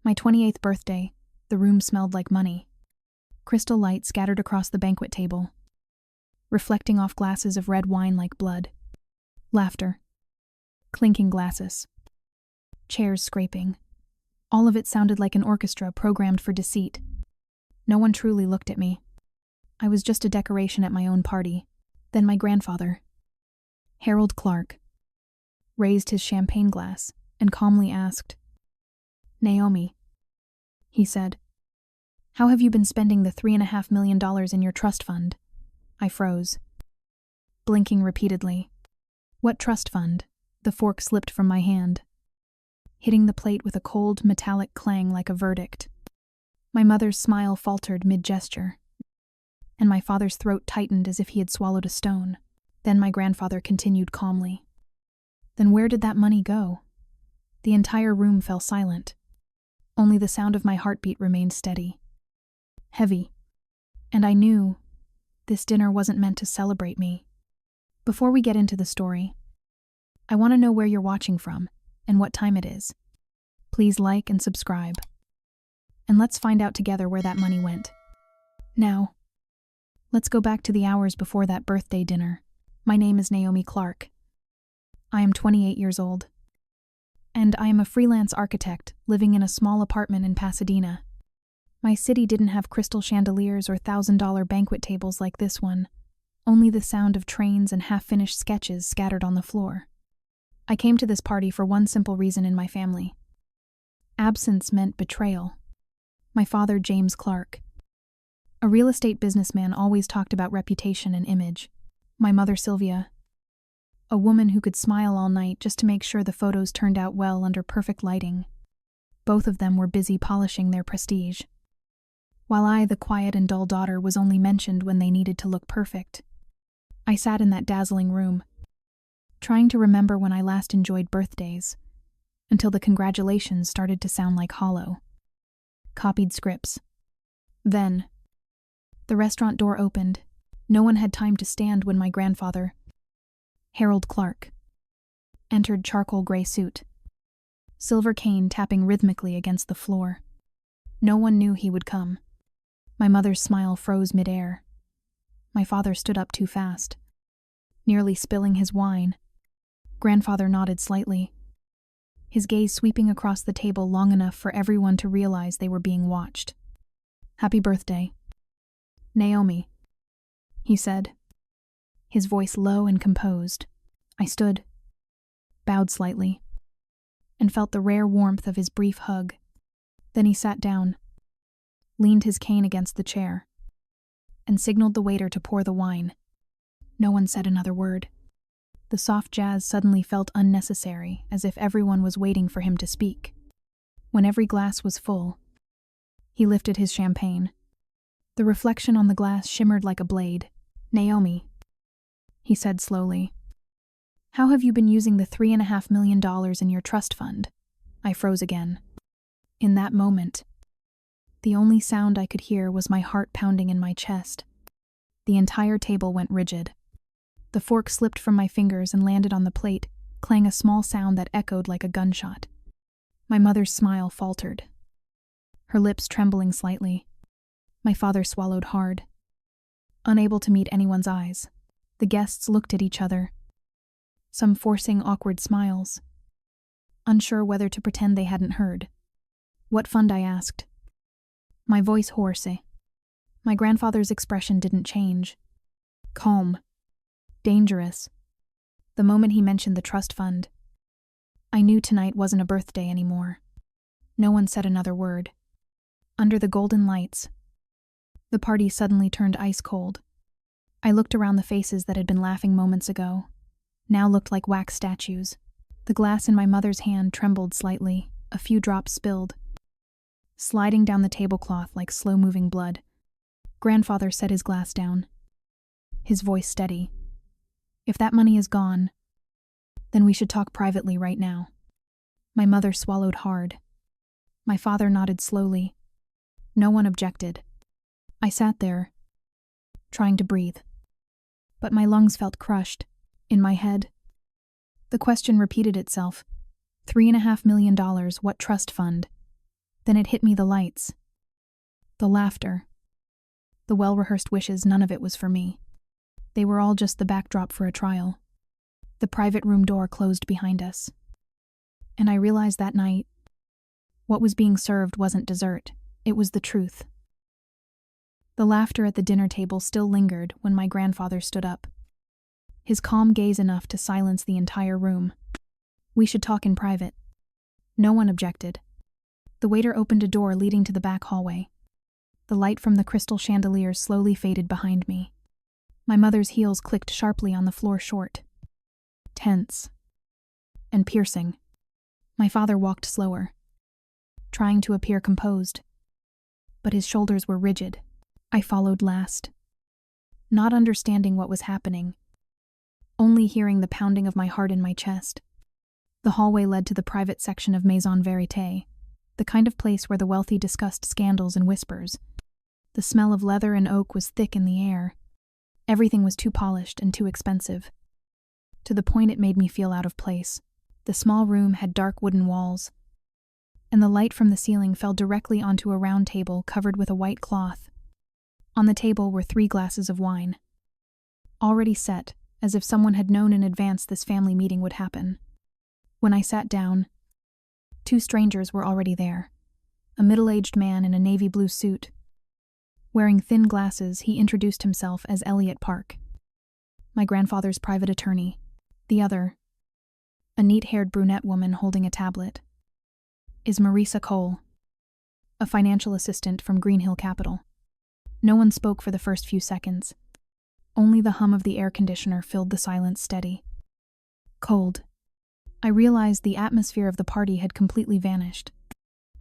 My 28th birthday. The room smelled like money. Crystal light scattered across the banquet table, reflecting off glasses of red wine like blood. Laughter. Clinking glasses. Chairs scraping. All of it sounded like an orchestra programmed for deceit. No one truly looked at me. I was just a decoration at my own party. Then my grandfather, Harold Clarke, raised his champagne glass and calmly asked, "Naomi," he said, "how have you been spending the $3.5 million in your trust fund?" I froze, blinking repeatedly. "What trust fund?" The fork slipped from my hand, hitting the plate with a cold, metallic clang like a verdict. My mother's smile faltered mid-gesture, and my father's throat tightened as if he had swallowed a stone. Then my grandfather continued calmly, "Then where did that money go?" The entire room fell silent. Only the sound of my heartbeat remained steady, heavy, and I knew this dinner wasn't meant to celebrate me. Before we get into the story, I want to know where you're watching from and what time it is. Please like and subscribe. And let's find out together where that money went. Now, let's go back to the hours before that birthday dinner. My name is Naomi Clarke. I am 28 years old, and I am a freelance architect living in a small apartment in Pasadena. My city didn't have crystal chandeliers or $1,000 banquet tables like this one, only the sound of trains and half-finished sketches scattered on the floor. I came to this party for one simple reason in my family. Absence meant betrayal. My father, James Clarke, a real estate businessman, always talked about reputation and image. My mother, Sylvia, a woman who could smile all night just to make sure the photos turned out well under perfect lighting. Both of them were busy polishing their prestige, while I, the quiet and dull daughter, was only mentioned when they needed to look perfect. I sat in that dazzling room, trying to remember when I last enjoyed birthdays, until the congratulations started to sound like hollow, copied scripts. Then, the restaurant door opened. No one had time to stand when my grandfather, Harold Clarke, entered charcoal gray suit, silver cane tapping rhythmically against the floor. No one knew he would come. My mother's smile froze midair. My father stood up too fast, nearly spilling his wine. Grandfather nodded slightly, his gaze sweeping across the table long enough for everyone to realize they were being watched. "Happy birthday, Naomi," he said, his voice low and composed. I stood, bowed slightly, and felt the rare warmth of his brief hug. Then he sat down, leaned his cane against the chair, and signaled the waiter to pour the wine. No one said another word. The soft jazz suddenly felt unnecessary, as if everyone was waiting for him to speak. When every glass was full, he lifted his champagne. The reflection on the glass shimmered like a blade. "Naomi," he said slowly, "how have you been using the $3.5 million in your trust fund?" I froze again. In that moment, the only sound I could hear was my heart pounding in my chest. The entire table went rigid. The fork slipped from my fingers and landed on the plate, clang a small sound that echoed like a gunshot. My mother's smile faltered, her lips trembling slightly. My father swallowed hard, unable to meet anyone's eyes. The guests looked at each other, some forcing awkward smiles, unsure whether to pretend they hadn't heard. "What fund?" I asked, my voice hoarse. My grandfather's expression didn't change. Calm. Dangerous. The moment he mentioned the trust fund, I knew tonight wasn't a birthday anymore. No one said another word. Under the golden lights, the party suddenly turned ice cold. I looked around. The faces that had been laughing moments ago now looked like wax statues. The glass in my mother's hand trembled slightly, a few drops spilled, sliding down the tablecloth like slow-moving blood. Grandfather set his glass down, his voice steady. "If that money is gone, then we should talk privately right now." My mother swallowed hard. My father nodded slowly. No one objected. I sat there, trying to breathe, but my lungs felt crushed. In my head, the question repeated itself. $3.5 million, what trust fund? Then it hit me, the lights. The laughter. The well-rehearsed wishes, none of it was for me. They were all just the backdrop for a trial. The private room door closed behind us. And I realized that night, what was being served wasn't dessert, it was the truth. The laughter at the dinner table still lingered when my grandfather stood up. His calm gaze enough to silence the entire room. "We should talk in private." No one objected. The waiter opened a door leading to the back hallway. The light from the crystal chandeliers slowly faded behind me. My mother's heels clicked sharply on the floor, short, tense, and piercing. My father walked slower, trying to appear composed, but his shoulders were rigid. I followed last, not understanding what was happening, only hearing the pounding of my heart in my chest. The hallway led to the private section of Maison Verité, the kind of place where the wealthy discussed scandals in whispers. The smell of leather and oak was thick in the air. Everything was too polished and too expensive, to the point it made me feel out of place. The small room had dark wooden walls, and the light from the ceiling fell directly onto a round table covered with a white cloth. On the table were 3 glasses of wine, already set, as if someone had known in advance this family meeting would happen. When I sat down, 2 strangers were already there. A middle-aged man in a navy blue suit. Wearing thin glasses, he introduced himself as Elliot Park, my grandfather's private attorney. The other, a neat-haired brunette woman holding a tablet, is Marisa Cole, a financial assistant from Greenhill Capital. No one spoke for the first few seconds. Only the hum of the air conditioner filled the silence steady. Cold. I realized the atmosphere of the party had completely vanished.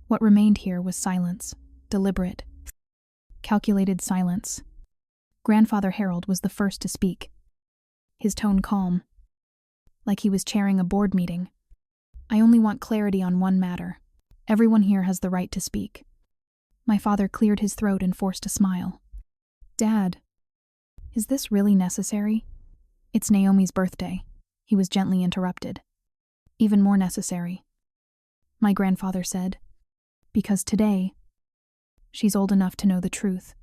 What remained here was silence, deliberate, calculated silence. Grandfather Harold was the first to speak, his tone calm, like he was chairing a board meeting. "I only want clarity on one matter. Everyone here has the right to speak." My father cleared his throat and forced a smile. "Dad, is this really necessary?" "It's Naomi's birthday," he was gently interrupted. "Even more necessary," my grandfather said, "because today, she's old enough to know the truth."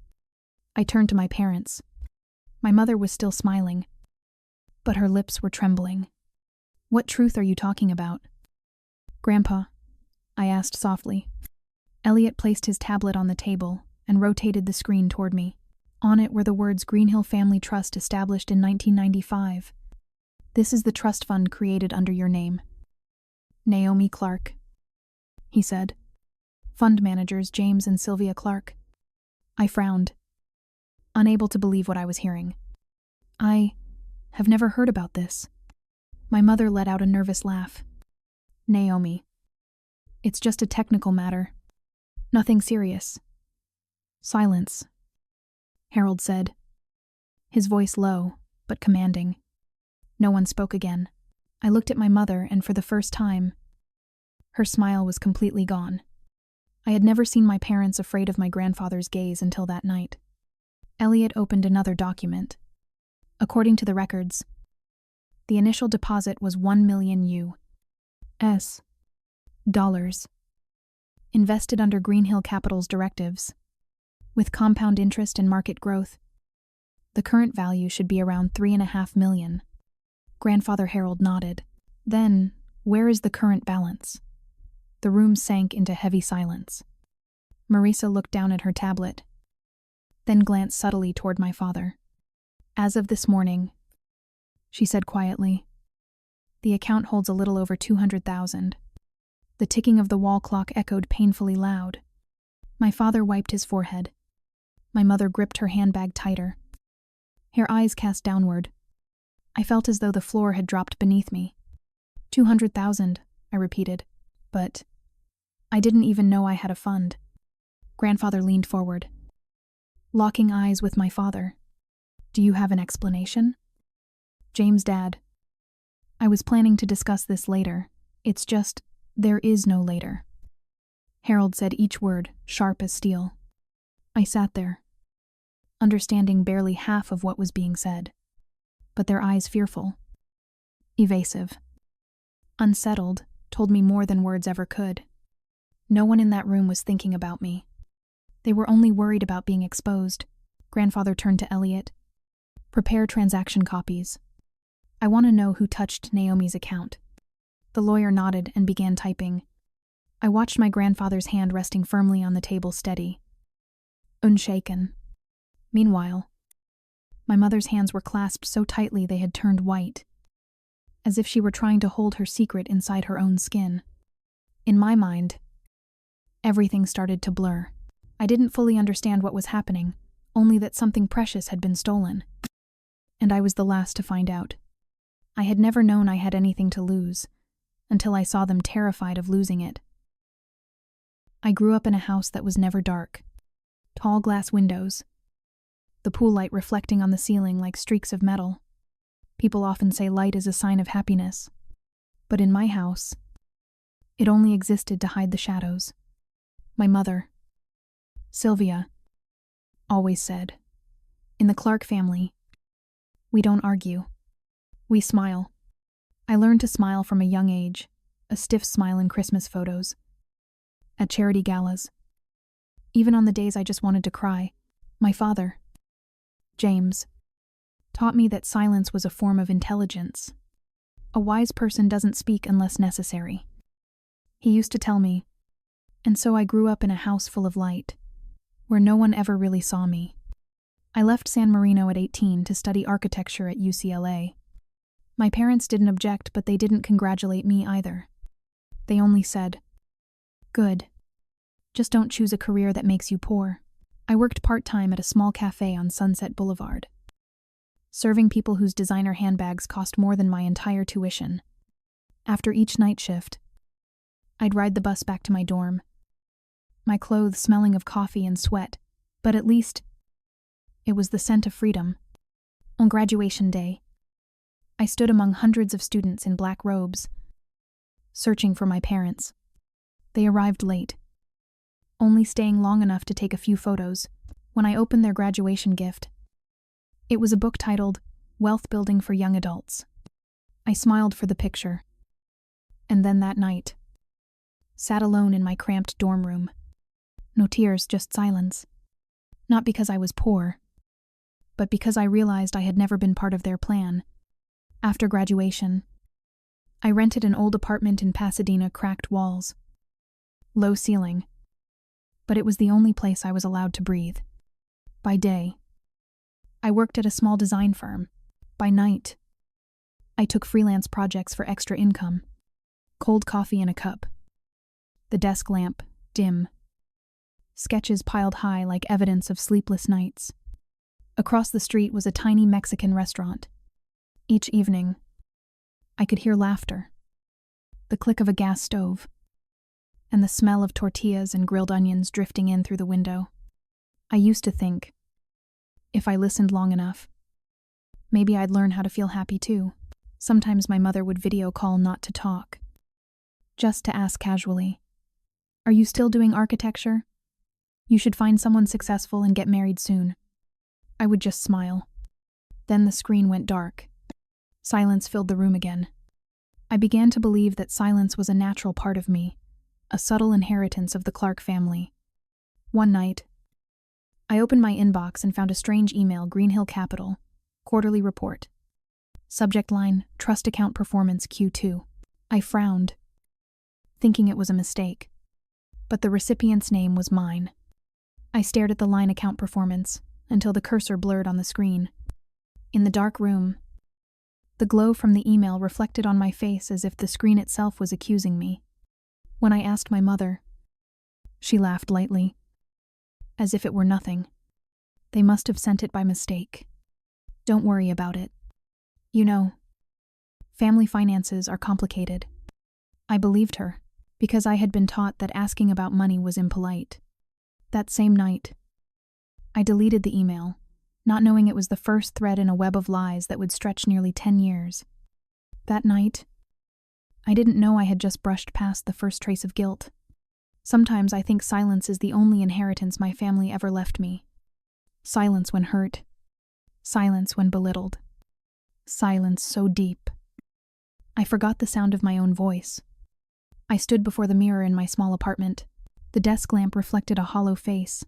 I turned to my parents. My mother was still smiling, but her lips were trembling. "What truth are you talking about?" "Grandpa," I asked softly. Elliot placed his tablet on the table and rotated the screen toward me. On it were the words "Greenhill Family Trust, established in 1995. This is the trust fund created under your name. Naomi Clarke," he said. "Fund managers James and Sylvia Clarke." I frowned, unable to believe what I was hearing. "I have never heard about this." My mother let out a nervous laugh. "Naomi, it's just a technical matter. Nothing serious." "Silence," Harold said, his voice low but commanding. No one spoke again. I looked at my mother, and for the first time, her smile was completely gone. I had never seen my parents afraid of my grandfather's gaze until that night. Elliot opened another document. According to the records, the initial deposit was $1 million US dollars, invested under Greenhill Capital's directives, with compound interest and market growth. The current value should be around $3.5 million. Grandfather Harold nodded. "Then, where is the current balance?" The room sank into heavy silence. Marisa looked down at her tablet, then glanced subtly toward my father. "As of this morning," she said quietly, "the account holds a little over 200,000. The ticking of the wall clock echoed painfully loud. My father wiped his forehead. My mother gripped her handbag tighter. Her eyes cast downward. I felt as though the floor had dropped beneath me. 200,000, I repeated. "But I didn't even know I had a fund." Grandfather leaned forward, locking eyes with my father. "Do you have an explanation?" "James, Dad, I was planning to discuss this later. It's just, there is no later." Harold said each word, sharp as steel. I sat there, understanding barely half of what was being said, but their eyes fearful, evasive, unsettled, told me more than words ever could. No one in that room was thinking about me. They were only worried about being exposed. Grandfather turned to Elliot. Prepare transaction copies. I want to know who touched Naomi's account. The lawyer nodded and began typing. I watched my grandfather's hand resting firmly on the table, steady, unshaken. Meanwhile, my mother's hands were clasped so tightly they had turned white, as if she were trying to hold her secret inside her own skin. In my mind, everything started to blur. I didn't fully understand what was happening, only that something precious had been stolen. And I was the last to find out. I had never known I had anything to lose, until I saw them terrified of losing it. I grew up in a house that was never dark. Tall glass windows, the pool light reflecting on the ceiling like streaks of metal. People often say light is a sign of happiness, but in my house, it only existed to hide the shadows. My mother, Sylvia, always said, in the Clarke family, we don't argue. We smile. I learned to smile from a young age, a stiff smile in Christmas photos, at charity galas. Even on the days I just wanted to cry, my father, James, taught me that silence was a form of intelligence. A wise person doesn't speak unless necessary. He used to tell me, and so I grew up in a house full of light, where no one ever really saw me. I left San Marino at 18 to study architecture at UCLA. My parents didn't object, but they didn't congratulate me either. They only said, "Good. Just don't choose a career that makes you poor." I worked part-time at a small cafe on Sunset Boulevard, serving people whose designer handbags cost more than my entire tuition. After each night shift, I'd ride the bus back to my dorm, my clothes smelling of coffee and sweat, but at least it was the scent of freedom. On graduation day, I stood among hundreds of students in black robes, searching for my parents. They arrived late, only staying long enough to take a few photos. When I opened their graduation gift, it was a book titled Wealth Building for Young Adults. I smiled for the picture. And then that night, sat alone in my cramped dorm room. No tears, just silence. Not because I was poor, but because I realized I had never been part of their plan. After graduation, I rented an old apartment in Pasadena, cracked walls, low ceiling, but it was the only place I was allowed to breathe. By day, I worked at a small design firm. By night, I took freelance projects for extra income. Cold coffee in a cup. The desk lamp, dim. Sketches piled high like evidence of sleepless nights. Across the street was a tiny Mexican restaurant. Each evening, I could hear laughter, the click of a gas stove, and the smell of tortillas and grilled onions drifting in through the window. I used to think, if I listened long enough, maybe I'd learn how to feel happy too. Sometimes my mother would video call not to talk, just to ask casually, "Are you still doing architecture? You should find someone successful and get married soon." I would just smile. Then the screen went dark. Silence filled the room again. I began to believe that silence was a natural part of me, a subtle inheritance of the Clarke family. One night, I opened my inbox and found a strange email, Greenhill Capital, quarterly report. Subject line, trust account performance Q2. I frowned, thinking it was a mistake, but the recipient's name was mine. I stared at the line account performance until the cursor blurred on the screen. In the dark room, the glow from the email reflected on my face as if the screen itself was accusing me. When I asked my mother, she laughed lightly, as if it were nothing. They must have sent it by mistake. Don't worry about it. You know, family finances are complicated. I believed her, because I had been taught that asking about money was impolite. That same night, I deleted the email, not knowing it was the first thread in a web of lies that would stretch nearly 10 years. That night, I didn't know I had just brushed past the first trace of guilt. Sometimes I think silence is the only inheritance my family ever left me. Silence when hurt. Silence when belittled. Silence so deep. I forgot the sound of my own voice. I stood before the mirror in my small apartment, The desk lamp reflected a hollow face,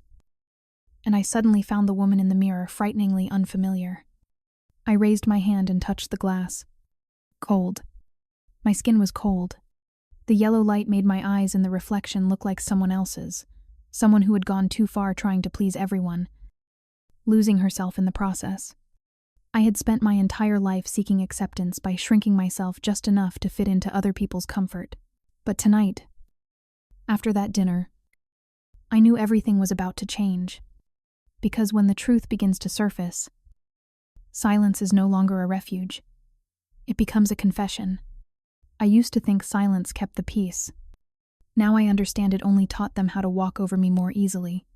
and I suddenly found the woman in the mirror frighteningly unfamiliar. I raised my hand and touched the glass. Cold. My skin was cold. The yellow light made my eyes in the reflection look like someone else's, someone who had gone too far trying to please everyone, losing herself in the process. I had spent my entire life seeking acceptance by shrinking myself just enough to fit into other people's comfort. But tonight, after that dinner, I knew everything was about to change. Because when the truth begins to surface, silence is no longer a refuge. It becomes a confession. I used to think silence kept the peace. Now I understand it only taught them how to walk over me more easily.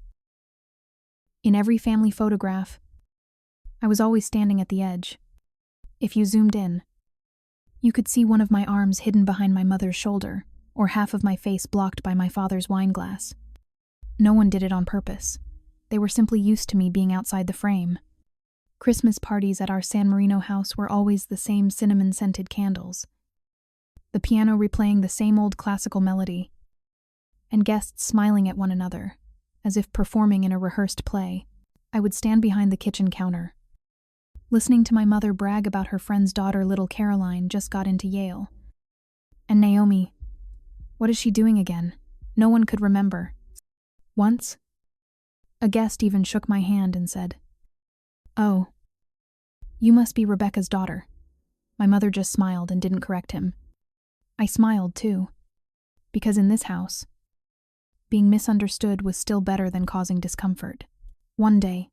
In every family photograph, I was always standing at the edge. If you zoomed in, you could see one of my arms hidden behind my mother's shoulder, or half of my face blocked by my father's wine glass. No one did it on purpose. They were simply used to me being outside the frame. Christmas parties at our San Marino house were always the same cinnamon-scented candles, the piano replaying the same old classical melody, and guests smiling at one another, as if performing in a rehearsed play. I would stand behind the kitchen counter, listening to my mother brag about her friend's daughter, little Caroline, just got into Yale. And Naomi, what is she doing again? No one could remember. Once, a guest even shook my hand and said, "Oh, you must be Rebecca's daughter." My mother just smiled and didn't correct him. I smiled too, because in this house, being misunderstood was still better than causing discomfort. One day,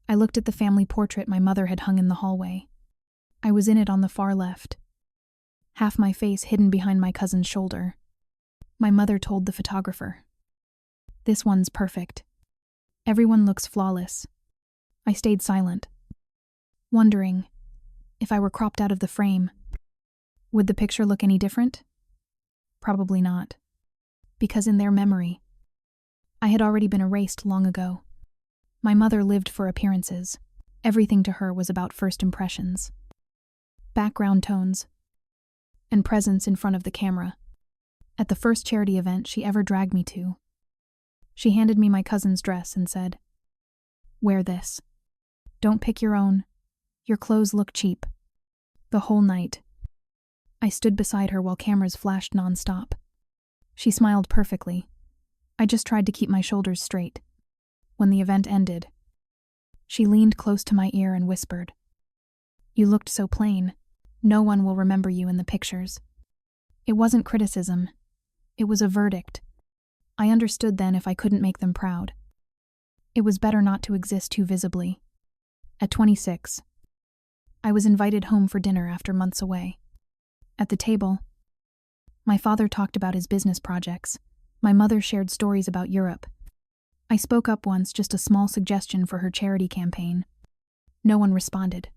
I looked at the family portrait my mother had hung in the hallway. I was in it on the far left, half my face hidden behind my cousin's shoulder. My mother told the photographer, "This one's perfect. Everyone looks flawless." I stayed silent, wondering, if I were cropped out of the frame, would the picture look any different? Probably not, because in their memory, I had already been erased long ago. My mother lived for appearances. Everything to her was about first impressions, background tones, and presence in front of the camera. At the first charity event she ever dragged me to, she handed me my cousin's dress and said, "Wear this. Don't pick your own. Your clothes look cheap." The whole night, I stood beside her while cameras flashed nonstop. She smiled perfectly. I just tried to keep my shoulders straight. When the event ended, she leaned close to my ear and whispered, "You looked so plain. No one will remember you in the pictures." It wasn't criticism. It was a verdict. I understood then if I couldn't make them proud, it was better not to exist too visibly. At 26, I was invited home for dinner after months away. At the table, my father talked about his business projects. My mother shared stories about Europe. I spoke up once, just a small suggestion for her charity campaign. No one responded.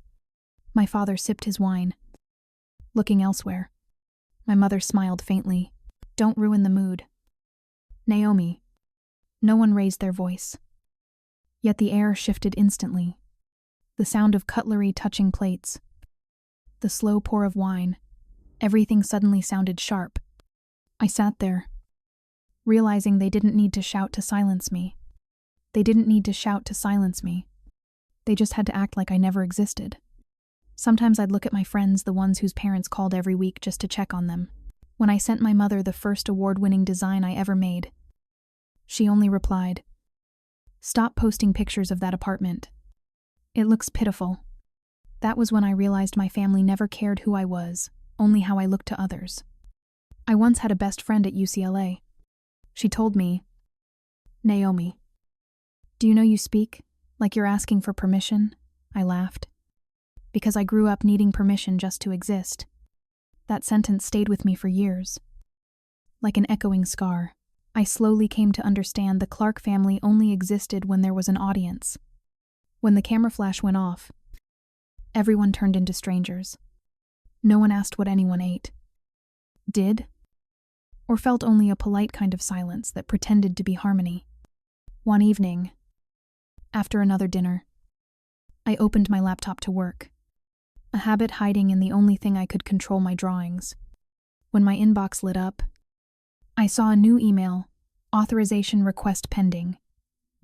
My father sipped his wine, looking elsewhere. My mother smiled faintly. "Don't ruin the mood." "Naomi." No one raised their voice. Yet the air shifted instantly. The sound of cutlery touching plates, the slow pour of wine, everything suddenly sounded sharp. I sat there, realizing they didn't need to shout to silence me. They didn't need to shout to silence me. They just had to act like I never existed. Sometimes I'd look at my friends, the ones whose parents called every week just to check on them. When I sent my mother the first award-winning design I ever made, she only replied, "Stop posting pictures of that apartment. It looks pitiful." That was when I realized my family never cared who I was, only how I looked to others. I once had a best friend at UCLA. She told me, "Naomi, do you know you speak like you're asking for permission?" I laughed, because I grew up needing permission just to exist. That sentence stayed with me for years. Like an echoing scar, I slowly came to understand the Clarke family only existed when there was an audience. When the camera flash went off, everyone turned into strangers. No one asked what anyone ate, did, or felt only a polite kind of silence that pretended to be harmony. One evening, after another dinner, I opened my laptop to work, a habit hiding in the only thing I could control, my drawings. When my inbox lit up, I saw a new email, Authorization request pending.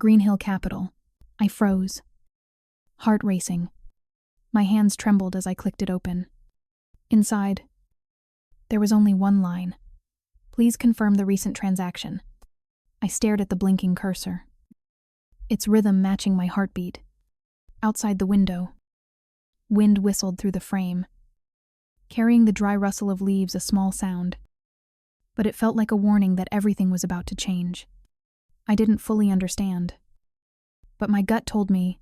Green Hill Capital. I froze. Heart racing. My hands trembled as I clicked it open. Inside, there was only one line. Please confirm the recent transaction. I stared at the blinking cursor, its rhythm matching my heartbeat. Outside the window, wind whistled through the frame, carrying the dry rustle of leaves a small sound. But it felt like a warning that everything was about to change. I didn't fully understand, but my gut told me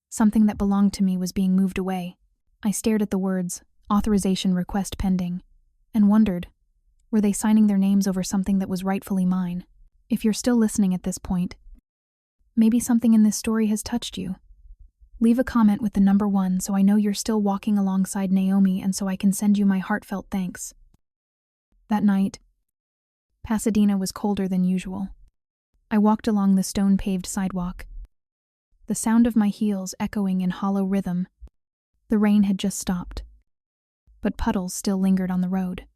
something that belonged to me was being moved away. I stared at the words, authorization request pending, and wondered, were they signing their names over something that was rightfully mine? If you're still listening at this point, maybe something in this story has touched you. Leave a comment with the number 1 so I know you're still walking alongside Naomi and so I can send you my heartfelt thanks. That night, Pasadena was colder than usual. I walked along the stone-paved sidewalk, the sound of my heels echoing in hollow rhythm. The rain had just stopped, but puddles still lingered on the road,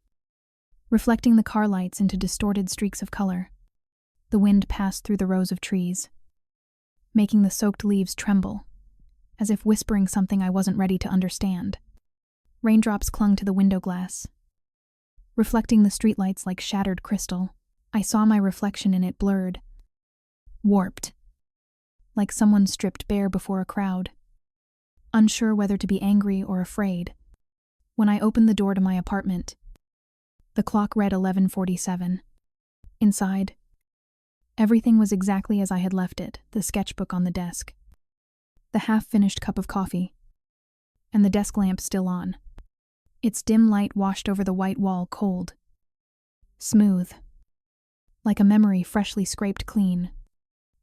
reflecting the car lights into distorted streaks of color. The wind passed through the rows of trees, making the soaked leaves tremble, as if whispering something I wasn't ready to understand. Raindrops clung to the window glass, reflecting the streetlights like shattered crystal. I saw my reflection in it blurred, warped, like someone stripped bare before a crowd, unsure whether to be angry or afraid. When I opened the door to my apartment, the clock read 11:47. Inside, everything was exactly as I had left it, the sketchbook on the desk, the half-finished cup of coffee, and the desk lamp still on. Its dim light washed over the white wall cold, smooth, like a memory freshly scraped clean.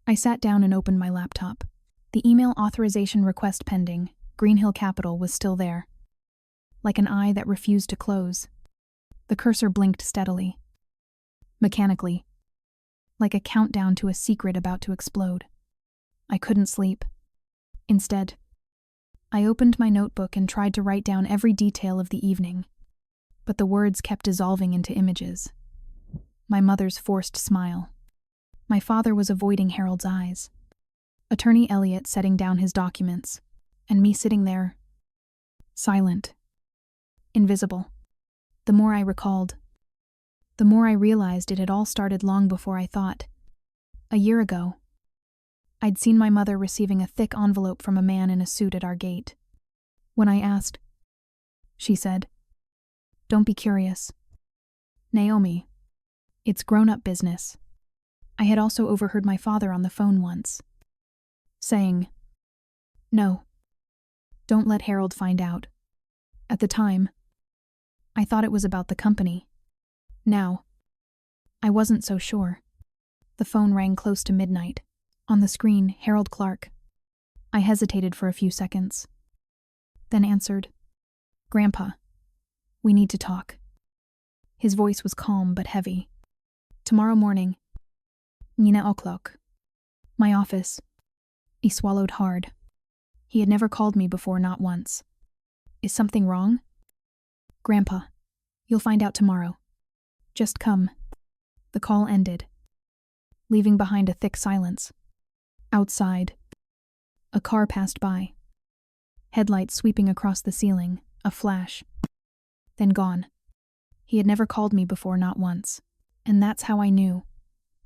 I sat down and opened my laptop. The email authorization request pending, Green Hill Capital, was still there, like an eye that refused to close. The cursor blinked steadily, mechanically, like a countdown to a secret about to explode. I couldn't sleep. Instead, I opened my notebook and tried to write down every detail of the evening, but the words kept dissolving into images. My mother's forced smile. My father was avoiding Harold's eyes. Attorney Elliot setting down his documents, and me sitting there, silent, invisible. The more I recalled, the more I realized it had all started long before I thought. A year ago, I'd seen my mother receiving a thick envelope from a man in a suit at our gate. When I asked, she said, "Don't be curious, Naomi. It's grown-up business." I had also overheard my father on the phone once, saying, "No, don't let Harold find out." At the time, I thought it was about the company. Now, I wasn't so sure. The phone rang close to midnight. On the screen, Harold Clarke. I hesitated for a few seconds, then answered, "Grandpa, we need to talk." His voice was calm but heavy. "Tomorrow morning, 9 o'clock. My office." He swallowed hard. He had never called me before, not once. "Is something wrong?" "Grandpa, you'll find out tomorrow. Just come." The call ended, leaving behind a thick silence. Outside, a car passed by, headlights sweeping across the ceiling, a flash, then gone. He had never called me before, not once, and that's how I knew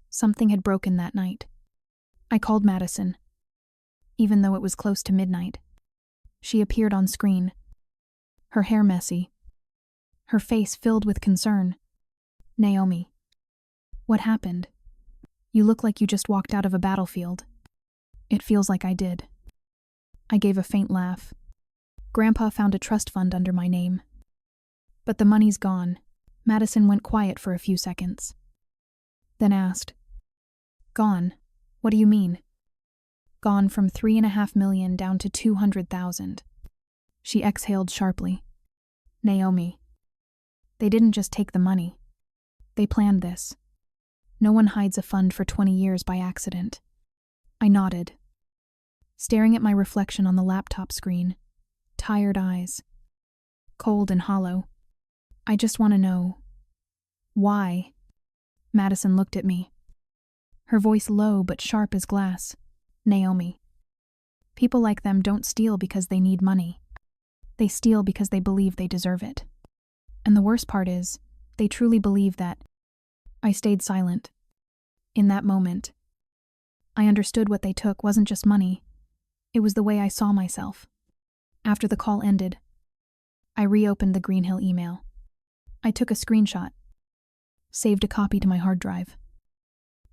something had broken that night. I called Madison, even though it was close to midnight. She appeared on screen, her hair messy, her face filled with concern. "Naomi, what happened? You look like you just walked out of a battlefield." "It feels like I did." I gave a faint laugh. "Grandpa found a trust fund under my name. But the money's gone." Madison went quiet for a few seconds, then asked, "Gone? What do you mean?" "Gone from $3.5 million down to 200,000. She exhaled sharply. "Naomi, they didn't just take the money. They planned this. No one hides a fund for 20 years by accident." I nodded, staring at my reflection on the laptop screen, tired eyes, cold and hollow. "I just want to know, why?" Madison looked at me. her voice low but sharp as glass. Naomi. People like them don't steal because they need money. They steal because they believe they deserve it. And the worst part is, they truly believe that. I stayed silent. In that moment, I understood what they took wasn't just money. It was the way I saw myself. After the call ended, I reopened the Greenhill email. I took a screenshot, saved a copy to my hard drive,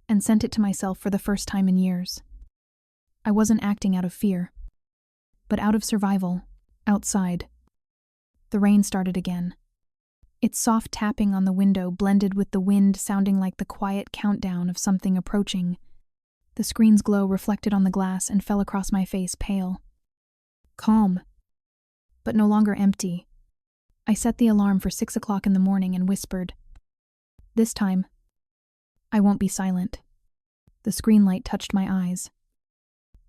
and sent it to myself for the first time in years. I wasn't acting out of fear, but out of survival, outside. The rain started again. Its soft tapping on the window blended with the wind sounding like the quiet countdown of something approaching. The screen's glow reflected on the glass and fell across my face, pale. Calm, but no longer empty. I set the alarm for 6 o'clock in the morning and whispered, "This time, I won't be silent." The screen light touched my eyes,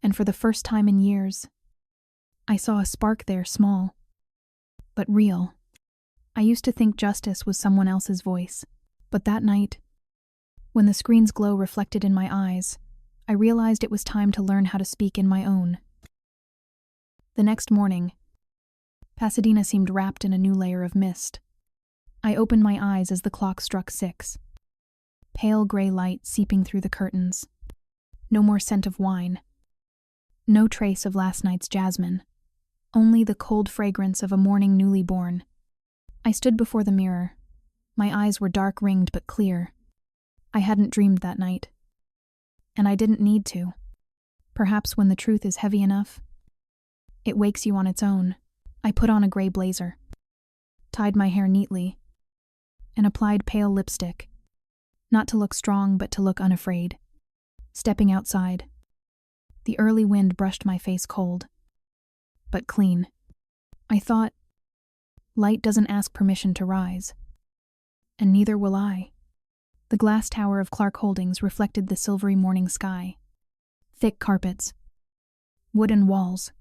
and for the first time in years, I saw a spark there, small, but real. I used to think justice was someone else's voice, but that night, when the screen's glow reflected in my eyes, I realized it was time to learn how to speak in my own. The next morning, Pasadena seemed wrapped in a new layer of mist. I opened my eyes as the clock struck 6. Pale gray light seeping through the curtains. No more scent of wine. No trace of last night's jasmine. Only the cold fragrance of a morning newly born. I stood before the mirror. My eyes were dark-ringed but clear. I hadn't dreamed that night. And I didn't need to. Perhaps when the truth is heavy enough, it wakes you on its own. I put on a gray blazer, tied my hair neatly, and applied pale lipstick, not to look strong but to look unafraid. Stepping outside, the early wind brushed my face cold, but clean. I thought, light doesn't ask permission to rise, and neither will I. The glass tower of Clarke Holdings reflected the silvery morning sky. Thick carpets, wooden walls,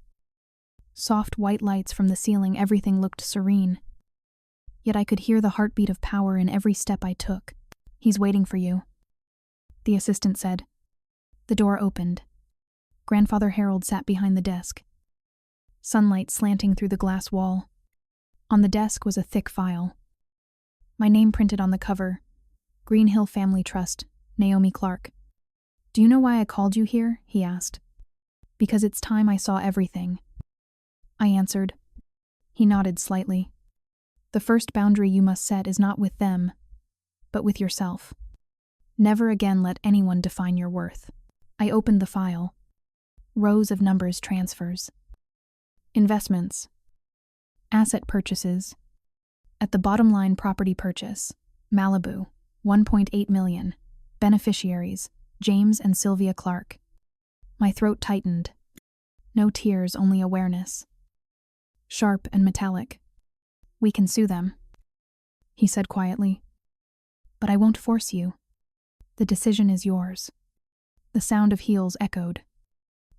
soft white lights from the ceiling, everything looked serene. Yet I could hear the heartbeat of power in every step I took. "He's waiting for you," the assistant said. The door opened. Grandfather Harold sat behind the desk, sunlight slanting through the glass wall. On the desk was a thick file. My name printed on the cover, Greenhill Family Trust, Naomi Clarke. "Do you know why I called you here?" he asked. "Because it's time I saw everything," I answered. He nodded slightly. "The first boundary you must set is not with them, but with yourself. Never again let anyone define your worth." I opened the file. Rows of numbers, transfers, investments, asset purchases. At the bottom line, property purchase, Malibu, 1.8 million. Beneficiaries, James and Sylvia Clarke. My throat tightened. No tears, only awareness. Sharp and metallic. "We can sue them," he said quietly. "But I won't force you. The decision is yours." The sound of heels echoed.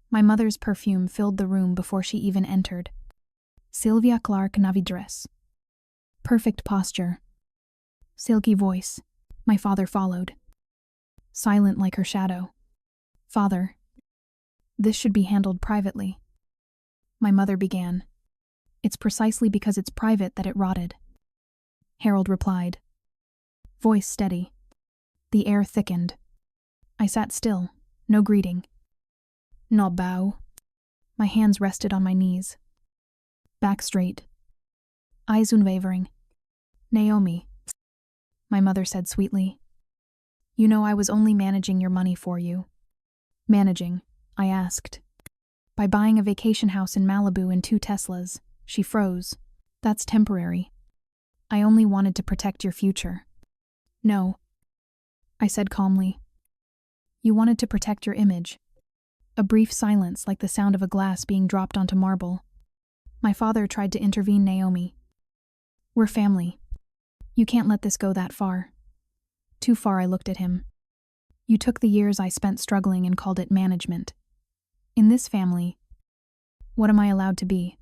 My mother's perfume filled the room before she even entered. Sylvia Clarke Navidress. Perfect posture. Silky voice. My father followed. Silent like her shadow. "Father, this should be handled privately." My mother began. "It's precisely because it's private that it rotted," Harold replied. Voice steady. The air thickened. I sat still, no greeting. No bow. My hands rested on my knees. Back straight. Eyes unwavering. "Naomi," my mother said sweetly. "You know I was only managing your money for you." "Managing?" I asked. "By buying a vacation house in Malibu and 2 Teslas." She froze. "That's temporary. I only wanted to protect your future." "No," I said calmly. "You wanted to protect your image." A brief silence, like the sound of a glass being dropped onto marble. My father tried to intervene. "Naomi, we're family. You can't let this go that far." "Too far," I looked at him. "You took the years I spent struggling and called it management. In this family, what am I allowed to be?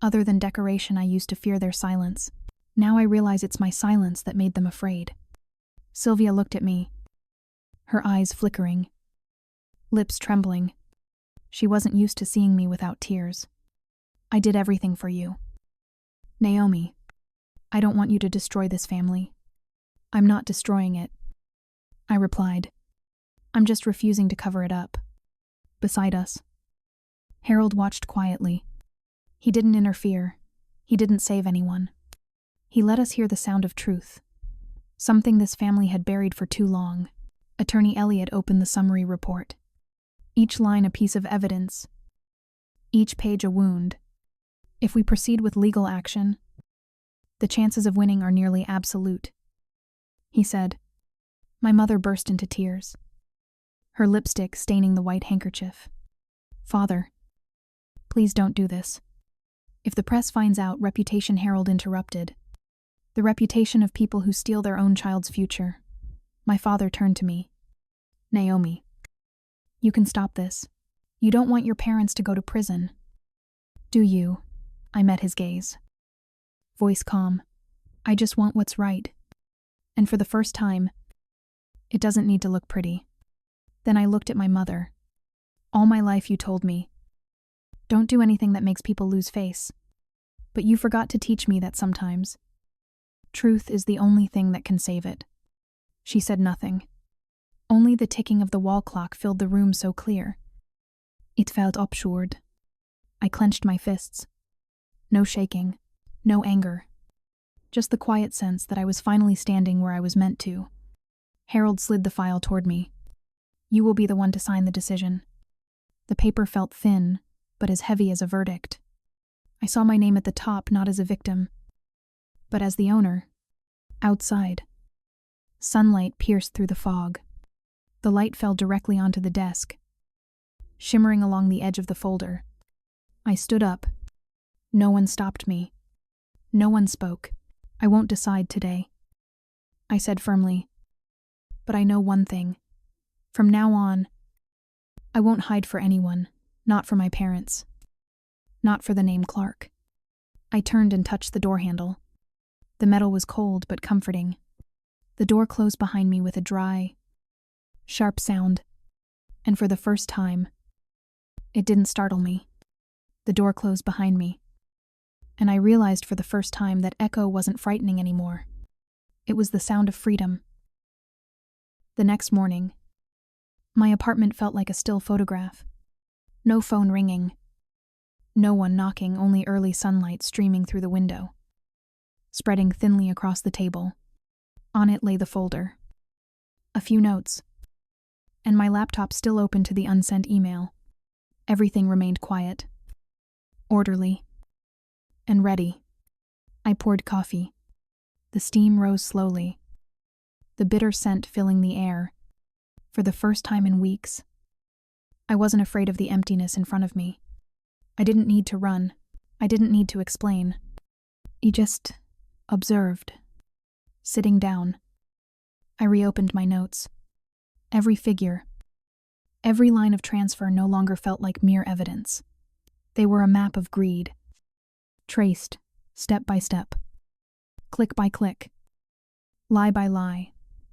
Other than decoration, I used to fear their silence. Now I realize it's my silence that made them afraid." Sylvia looked at me, her eyes flickering. lips trembling. She wasn't used to seeing me without tears. I did everything for you. Naomi, I don't want you to destroy this family. I'm not destroying it, I replied. I'm just refusing to cover it up. Beside us, Harold watched quietly. He didn't interfere. He didn't save anyone. He let us hear the sound of truth, something this family had buried for too long. Attorney Elliott opened the summary report. Each line a piece of evidence, each page a wound. If we proceed with legal action, the chances of winning are nearly absolute, he said. My mother burst into tears, her lipstick staining the white handkerchief. Father, please don't do this. If the press finds out, reputation. Harold interrupted. The reputation of people who steal their own child's future. My father turned to me. Naomi, you can stop this. You don't want your parents to go to prison, do you? I met his gaze. Voice calm. I just want what's right. And for the first time, it doesn't need to look pretty. Then I looked at my mother. All my life you told me, don't do anything that makes people lose face. But you forgot to teach me that sometimes truth is the only thing that can save it. She said nothing. Only the ticking of the wall clock filled the room so clear. It felt absurd. I clenched my fists. No shaking, no anger. Just the quiet sense that I was finally standing where I was meant to. Harold slid the file toward me. You will be the one to sign the decision. The paper felt thin, but as heavy as a verdict. I saw my name at the top, not as a victim, but as the owner. Outside, sunlight pierced through the fog. The light fell directly onto the desk, shimmering along the edge of the folder. I stood up. No one stopped me. No one spoke. I won't decide today, I said firmly. But I know one thing. From now on, I won't hide for anyone, not for my parents, not for the name Clarke. I turned and touched the door handle. The metal was cold but comforting. The door closed behind me with a dry, sharp sound, and for the first time, it didn't startle me. The door closed behind me, and I realized for the first time that echo wasn't frightening anymore. It was the sound of freedom. The next morning, my apartment felt like a still photograph. No phone ringing. No one knocking, only early sunlight streaming through the window, spreading thinly across the table. On it lay the folder. A few notes. And my laptop still open to the unsent email. Everything remained quiet, orderly, and ready. I poured coffee. The steam rose slowly, the bitter scent filling the air. For the first time in weeks, I wasn't afraid of the emptiness in front of me. I didn't need to run. I didn't need to explain. I just observed. Sitting down, I reopened my notes. Every figure, every line of transfer no longer felt like mere evidence. They were a map of greed, traced step by step, click by click, lie by lie,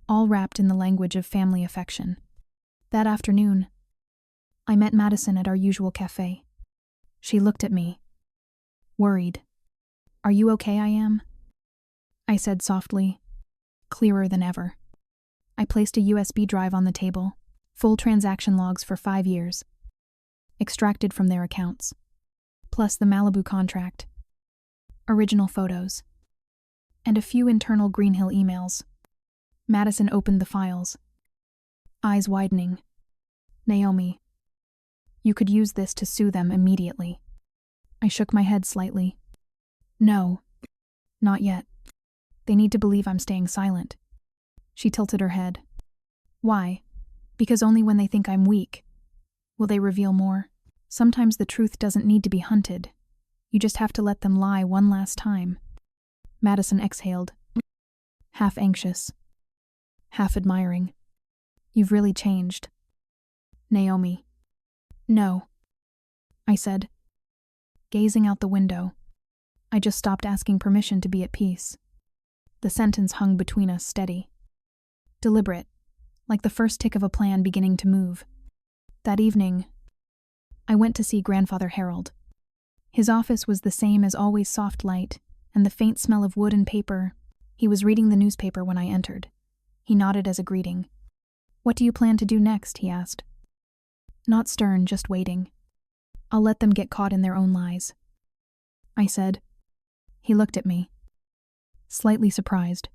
all wrapped in the language of family affection. That afternoon, I met Madison at our usual cafe. She looked at me, worried. Are you okay? I am, I said softly, clearer than ever. I placed a USB drive on the table, full transaction logs for 5 years, extracted from their accounts, plus the Malibu contract, original photos, and a few internal Greenhill emails. Madison opened the files, eyes widening. Naomi, you could use this to sue them immediately. I shook my head slightly. No, not yet. They need to believe I'm staying silent. She tilted her head. Why? Because only when they think I'm weak will they reveal more. Sometimes the truth doesn't need to be hunted. You just have to let them lie one last time. Madison exhaled, half anxious, half admiring. You've really changed. Naomi. No, I said, gazing out the window. I just stopped asking permission to be at peace. The sentence hung between us, steady, deliberate, like the first tick of a plan beginning to move. That evening, I went to see Grandfather Harold. His office was the same as always, soft light, and the faint smell of wood and paper. He was reading the newspaper when I entered. He nodded as a greeting. "What do you plan to do next?" he asked. Not stern, just waiting. "I'll let them get caught in their own lies," I said. He looked at me, slightly surprised,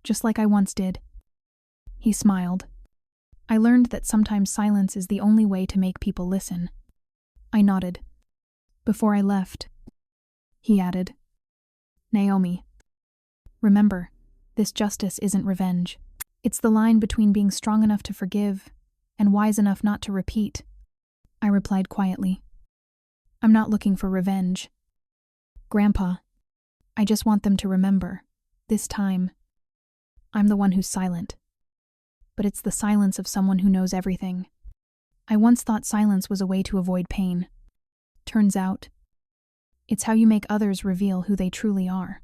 just like I once did. He smiled. I learned that sometimes silence is the only way to make people listen. I nodded. "Before I left," he added, "Naomi, remember, this justice isn't revenge. It's the line between being strong enough to forgive and wise enough not to repeat." I replied quietly, "I'm not looking for revenge, Grandpa. I just want them to remember, this time, I'm the one who's silent. But it's the silence of someone who knows everything. I once thought silence was a way to avoid pain. Turns out, it's how you make others reveal who they truly are."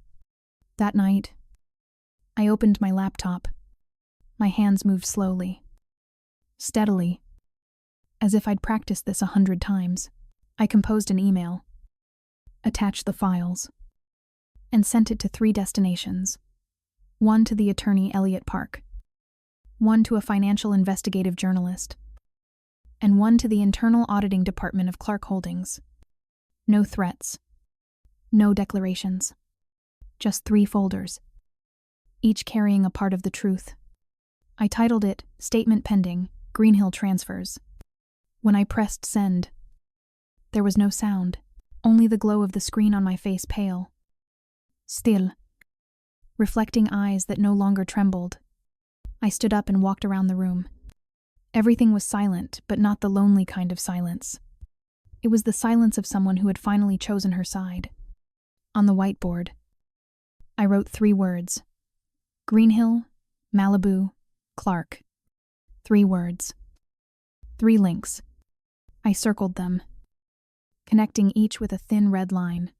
That night, I opened my laptop. My hands moved slowly, steadily, as if I'd practiced this 100 times. I composed an email, attached the files, and sent it to 3 destinations. One to the attorney Elliot Park, one to a financial investigative journalist, and one to the internal auditing department of Clarke Holdings. No threats, no declarations, just 3 folders, each carrying a part of the truth. I titled it "Statement Pending, Greenhill Transfers." When I pressed send, there was no sound, only the glow of the screen on my face, pale, still, reflecting eyes that no longer trembled. I stood up and walked around the room. Everything was silent, but not the lonely kind of silence. It was the silence of someone who had finally chosen her side. On the whiteboard, I wrote 3 words: Greenhill, Malibu, Clarke. 3 words. 3 links. I circled them, connecting each with a thin red line.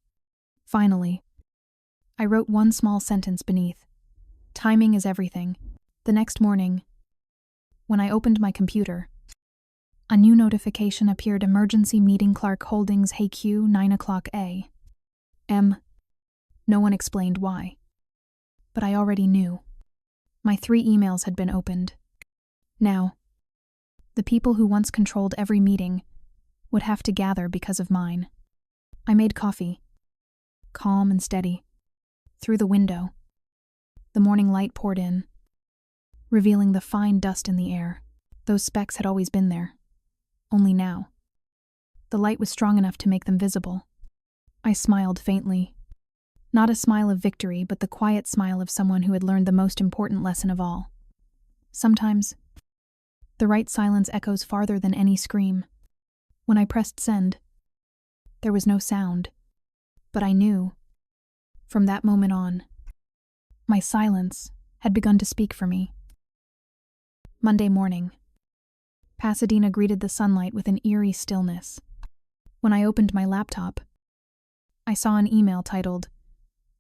Finally, I wrote one small sentence beneath: "Timing is everything." The next morning, when I opened my computer, a new notification appeared: "Emergency meeting, Clarke Holdings, Hey Q, 9 o'clock a.m. No one explained why, but I already knew. My 3 emails had been opened. Now, the people who once controlled every meeting would have to gather because of mine. I made coffee, calm and steady. Through the window, the morning light poured in, revealing the fine dust in the air. Those specks had always been there, only now, the light was strong enough to make them visible. I smiled faintly. Not a smile of victory, but the quiet smile of someone who had learned the most important lesson of all. Sometimes, the right silence echoes farther than any scream. When I pressed send, there was no sound, but I knew, from that moment on, my silence had begun to speak for me. Monday morning, Pasadena greeted the sunlight with an eerie stillness. When I opened my laptop, I saw an email titled,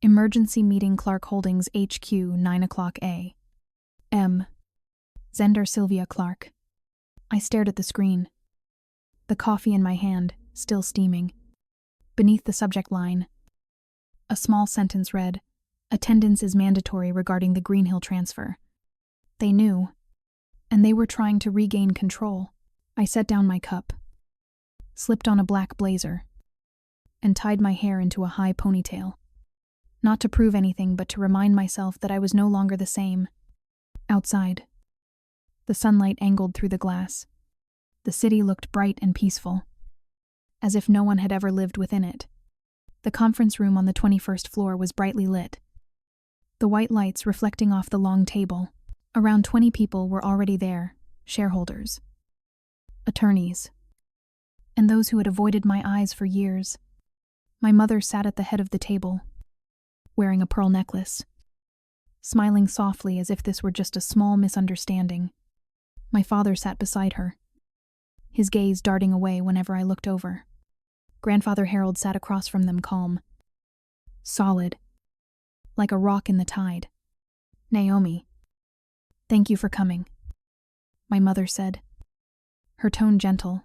"Emergency meeting, Clarke Holdings, HQ, 9 o'clock a.m. Zender Sylvia Clarke." I stared at the screen, the coffee in my hand, still steaming. Beneath the subject line, a small sentence read, "Attendance is mandatory regarding the Greenhill transfer." They knew, and they were trying to regain control. I set down my cup, slipped on a black blazer, and tied my hair into a high ponytail. Not to prove anything, but to remind myself that I was no longer the same. Outside, the sunlight angled through the glass. The city looked bright and peaceful, as if no one had ever lived within it. The conference room on the 21st floor was brightly lit, the white lights reflecting off the long table. Around 20 people were already there: shareholders, attorneys, and those who had avoided my eyes for years. My mother sat at the head of the table, wearing a pearl necklace, smiling softly as if this were just a small misunderstanding. My father sat beside her, his gaze darting away whenever I looked over. Grandfather Harold sat across from them, calm, solid, like a rock in the tide. "Naomi, thank you for coming," my mother said, her tone gentle,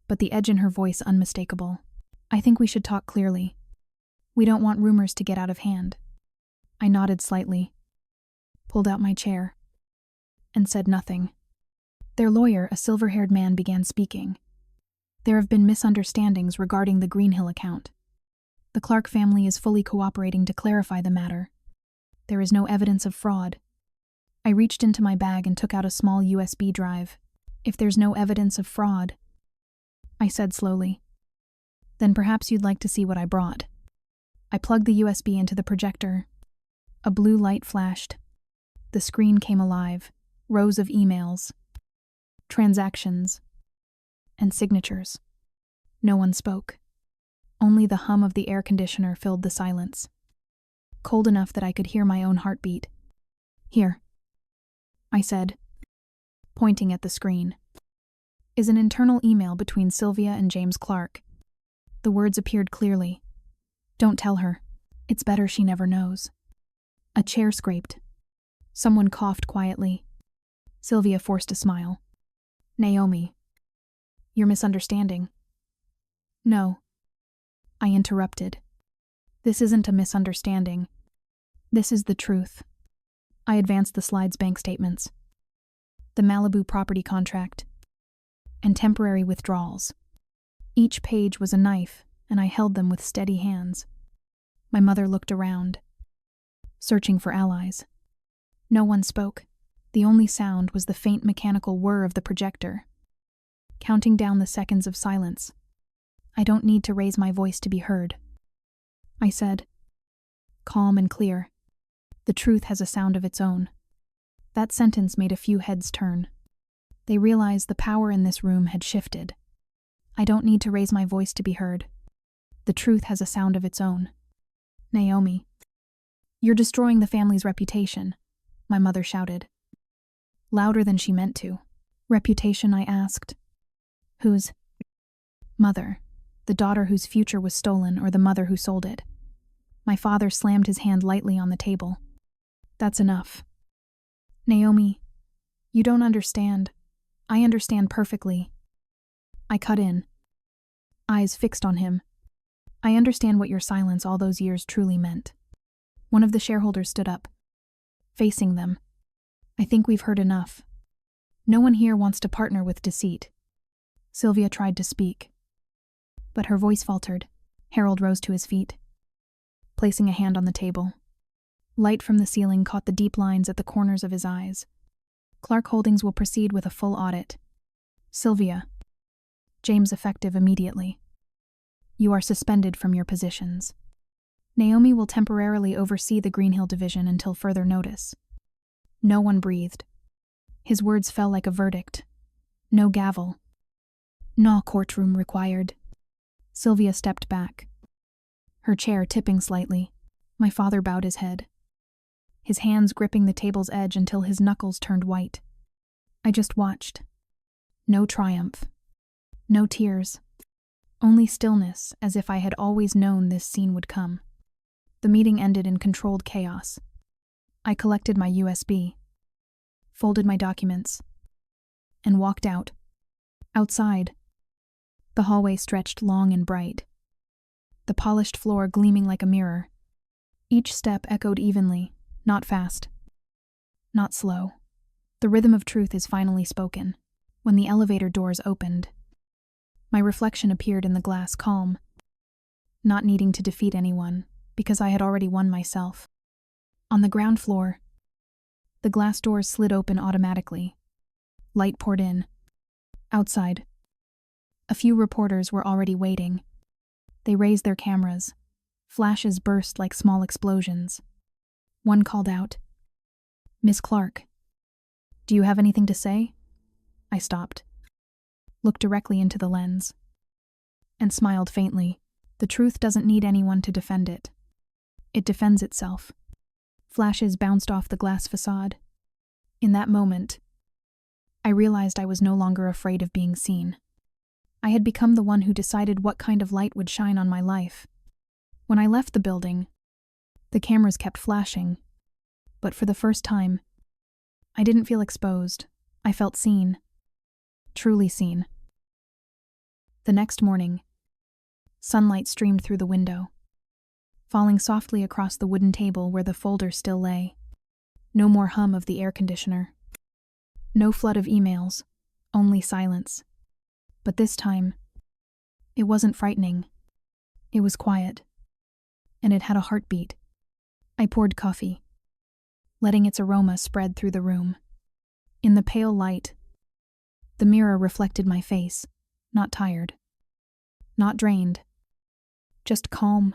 but the edge in her voice unmistakable. I think we should talk clearly. We don't want rumors to get out of hand. I nodded slightly, pulled out my chair, and said nothing. Their lawyer, a silver-haired man, began speaking. There have been misunderstandings regarding the Greenhill account. The Clarke family is fully cooperating to clarify the matter. There is no evidence of fraud. I reached into my bag and took out a small USB drive. If there's no evidence of fraud, I said slowly, then perhaps you'd like to see what I brought. I plugged the USB into the projector. A blue light flashed. The screen came alive. Rows of emails, transactions, and signatures. No one spoke. Only the hum of the air conditioner filled the silence, cold enough that I could hear my own heartbeat. Here, I said, pointing at the screen, is an internal email between Sylvia and James Clarke. The words appeared clearly. Don't tell her. It's better she never knows. A chair scraped. Someone coughed quietly. Sylvia forced a smile. Naomi, you're misunderstanding. No. I interrupted. This isn't a misunderstanding. This is the truth. I advanced the slide's bank statements, the Malibu property contract, and temporary withdrawals. Each page was a knife, and I held them with steady hands. My mother looked around, searching for allies. No one spoke. The only sound was the faint mechanical whir of the projector, counting down the seconds of silence. I don't need to raise my voice to be heard, I said, calm and clear. The truth has a sound of its own. That sentence made a few heads turn. They realized the power in this room had shifted. I don't need to raise my voice to be heard. The truth has a sound of its own. Naomi, you're destroying the family's reputation, my mother shouted, louder than she meant to. Reputation, I asked. Whose? Mother. The daughter whose future was stolen, or the mother who sold it? My father slammed his hand lightly on the table. That's enough. Naomi, you don't understand. I understand perfectly. I cut in, eyes fixed on him. I understand what your silence all those years truly meant. One of the shareholders stood up, facing them. I think we've heard enough. No one here wants to partner with deceit. Sylvia tried to speak, but her voice faltered. Harold rose to his feet, placing a hand on the table. Light from the ceiling caught the deep lines at the corners of his eyes. Clarke Holdings will proceed with a full audit. Sylvia. James effective immediately. You are suspended from your positions. Naomi will temporarily oversee the Greenhill division until further notice. No one breathed. His words fell like a verdict. No gavel. No courtroom required. Sylvia stepped back, her chair tipping slightly. My father bowed his head, his hands gripping the table's edge until his knuckles turned white. I just watched. No triumph. No tears. Only stillness, as if I had always known this scene would come. The meeting ended in controlled chaos. I collected my USB, folded my documents, and walked out. Outside, the hallway stretched long and bright, the polished floor gleaming like a mirror. Each step echoed evenly, not fast, not slow. The rhythm of truth is finally spoken. When the elevator doors opened, my reflection appeared in the glass, calm, not needing to defeat anyone, because I had already won myself. On the ground floor, the glass doors slid open automatically. Light poured in. Outside, a few reporters were already waiting. They raised their cameras. Flashes burst like small explosions. One called out, "Miss Clarke, do you have anything to say?" I stopped, looked directly into the lens, and smiled faintly. The truth doesn't need anyone to defend it. It defends itself. Flashes bounced off the glass facade. In that moment, I realized I was no longer afraid of being seen. I had become the one who decided what kind of light would shine on my life. When I left the building, the cameras kept flashing, but for the first time, I didn't feel exposed. I felt seen. Truly seen. The next morning, sunlight streamed through the window, falling softly across the wooden table where the folder still lay. No more hum of the air conditioner. No flood of emails, only silence. But this time, it wasn't frightening. It was quiet, and it had a heartbeat. I poured coffee, letting its aroma spread through the room. In the pale light, the mirror reflected my face, not tired, not drained, just calm,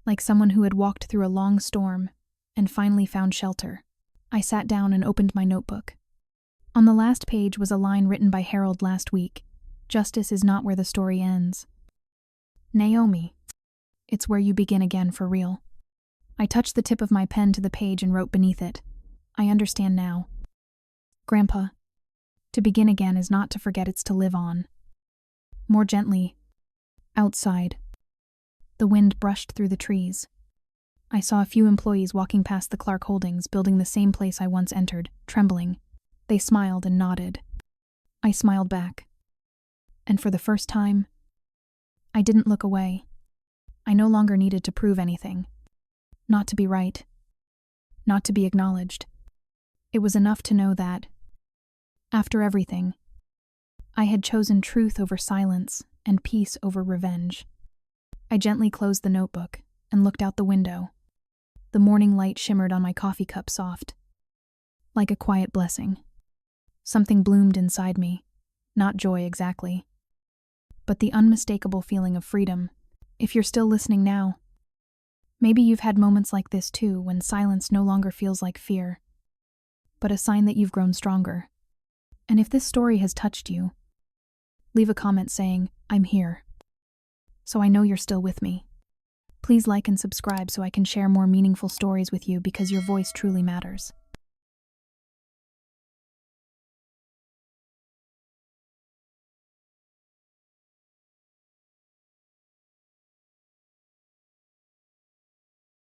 like someone who had walked through a long storm and finally found shelter. I sat down and opened my notebook. On the last page was a line written by Harold last week. Justice is not where the story ends. Naomi, it's where you begin again for real. I touched the tip of my pen to the page and wrote beneath it, I understand now. Grandpa, to begin again is not to forget, it's to live on. More gently, outside, the wind brushed through the trees. I saw a few employees walking past the Clarke Holdings building, the same place I once entered, trembling. They smiled and nodded. I smiled back. And for the first time, I didn't look away. I no longer needed to prove anything. Not to be right. Not to be acknowledged. It was enough to know that, after everything, I had chosen truth over silence and peace over revenge. I gently closed the notebook and looked out the window. The morning light shimmered on my coffee cup soft, like a quiet blessing. Something bloomed inside me, not joy exactly, but the unmistakable feeling of freedom. If you're still listening now, maybe you've had moments like this too, when silence no longer feels like fear, but a sign that you've grown stronger. And if this story has touched you, leave a comment saying, I'm here, so I know you're still with me. Please like and subscribe so I can share more meaningful stories with you, because your voice truly matters.